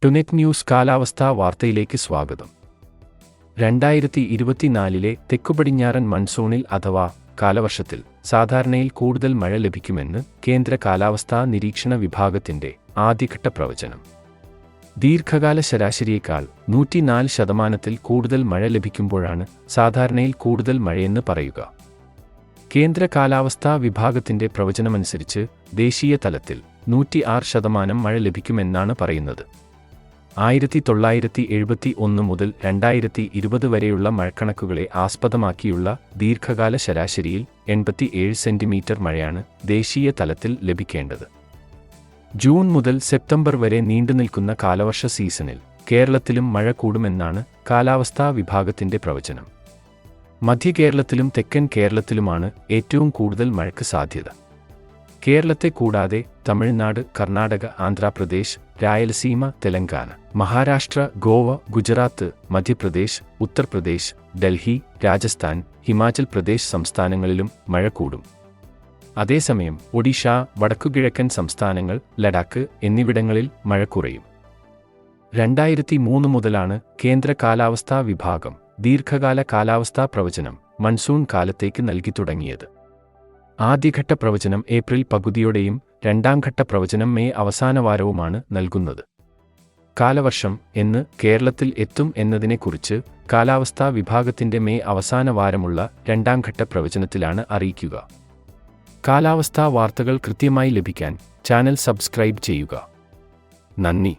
ടുനെറ്റ് news കാലാവസ്ഥാ വാർത്തയിലേക്ക് സ്വാഗതം. 2024 തെക്കുപടിഞ്ഞാറൻ മൺസൂണിൽ അഥവാ കാലവർഷത്തിൽ സാധാരണയിൽ കൂടുതൽ മഴ ലഭിക്കുമെന്ന് കേന്ദ്ര കാലാവസ്ഥാ നിരീക്ഷണ വിഭാഗത്തിന്റെ ആദ്യഘട്ട പ്രവചനം. ദീർഘകാല ശരാശരിയേക്കാൾ 104% കൂടുതൽ മഴ ലഭിക്കുമ്പോഴാണ് സാധാരണയിൽ കൂടുതൽ മഴയെന്ന് പറയുക. കേന്ദ്ര കാലാവസ്ഥാ വിഭാഗത്തിന്റെ പ്രവചനമനുസരിച്ച് ദേശീയ തലത്തിൽ 106% മഴ ലഭിക്കുമെന്നാണ് പറയുന്നത്. 1971 മുതൽ 2020 വരെയുള്ള മഴക്കണക്കുകളെ ആസ്പദമാക്കിയുള്ള ദീർഘകാല ശരാശരിയിൽ 87 സെന്റിമീറ്റർ മഴയാണ് ദേശീയ തലത്തിൽ ലഭിക്കേണ്ടത്. ജൂൺ മുതൽ സെപ്റ്റംബർ വരെ നീണ്ടുനിൽക്കുന്ന കാലവർഷ സീസണിൽ കേരളത്തിലും മഴ കൂടുമെന്നാണ് കാലാവസ്ഥാ വിഭാഗത്തിന്റെ പ്രവചനം. മധ്യകേരളത്തിലും തെക്കൻ കേരളത്തിലുമാണ് ഏറ്റവും കൂടുതൽ മഴയ്ക്ക് സാധ്യത. കേരളത്തെ കൂടാതെ തമിഴ്നാട്, കർണാടക, ആന്ധ്രാപ്രദേശ്, രായലസീമ, തെലങ്കാന, മഹാരാഷ്ട്ര, ഗോവ, ഗുജറാത്ത്, മധ്യപ്രദേശ്, ഉത്തർപ്രദേശ്, ഡൽഹി, രാജസ്ഥാൻ, ഹിമാചൽ പ്രദേശ് സംസ്ഥാനങ്ങളിലും മഴ കൂടും. അതേസമയം ഒഡീഷ, വടക്കുകിഴക്കൻ സംസ്ഥാനങ്ങൾ, ലഡാക്ക് എന്നിവിടങ്ങളിൽ മഴ കുറയും. 2003 മുതലാണ് കേന്ദ്ര കാലാവസ്ഥാ വിഭാഗം ദീർഘകാല കാലാവസ്ഥാ പ്രവചനം മൺസൂൺ കാലത്തേക്ക് നൽകി തുടങ്ങിയത്. ആദ്യഘട്ട പ്രവചനം ഏപ്രിൽ പകുതിയോടെയും രണ്ടാം ഘട്ട പ്രവചനം മെയ് അവസാനവാരവുമാണ് നൽകുന്നത്. കാലവർഷം എന്ന് കേരളത്തിൽ എത്തും എന്നതിനെക്കുറിച്ച് കാലാവസ്ഥാ വിഭാഗത്തിന്റെ മെയ് അവസാന വാരമുള്ള രണ്ടാം ഘട്ട പ്രവചനത്തിലാണ് അറിയിക്കുക. കാലാവസ്ഥാ വാർത്തകൾ കൃത്യമായി ലഭിക്കാൻ ചാനൽ സബ്സ്ക്രൈബ് ചെയ്യുക. നന്ദി.